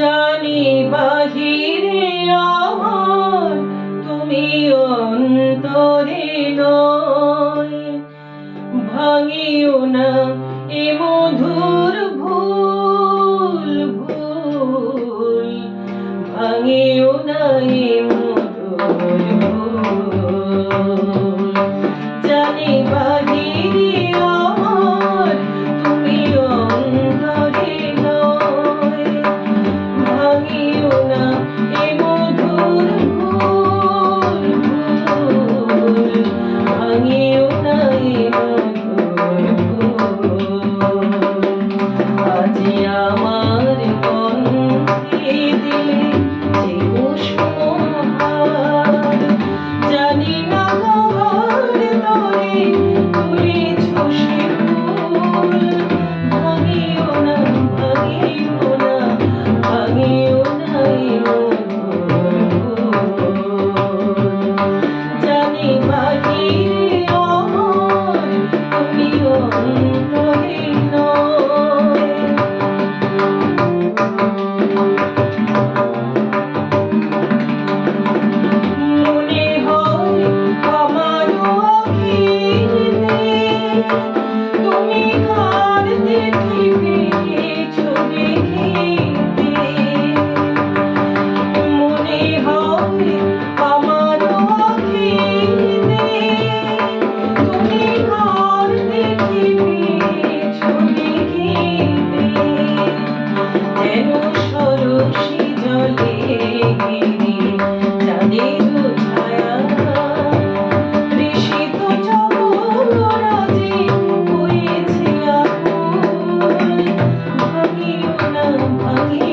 জানি বাহিরে আমার তুমি অন্তরে নয়, ভাঙিও না এ মধুর ভুল ভুল, ভাঙিও না এ মধুর ভুল। জানি বাহিরে আমার তুমি অন্তরে নয়, ভাঙিও না এ মধুর ভুল ভুল, ভাঙিও না এ মধুর ভুল। আজি আমার কণ্ঠে দিলে যে পুষ্পহার, জানি না কার তরে তুলেছ সে ফুল, ভাঙিও না ভাঙিও না ভাঙিও না এ মধুর ভুল। জানি বাহিরে আমার তুমি অন্তরে নয়। মনে হয় আমারও আখিতে তুমি কার দেখিবেছ দেখিতে। মনে হয় আমারও আখিতে তুমি কার দেখিবেছ দেখিতে। যেন সরসী জলে চাঁদের ছায়া, তৃষিত জগরাজে হয়েছে আকুল, ভাঙিও না ভাঙিও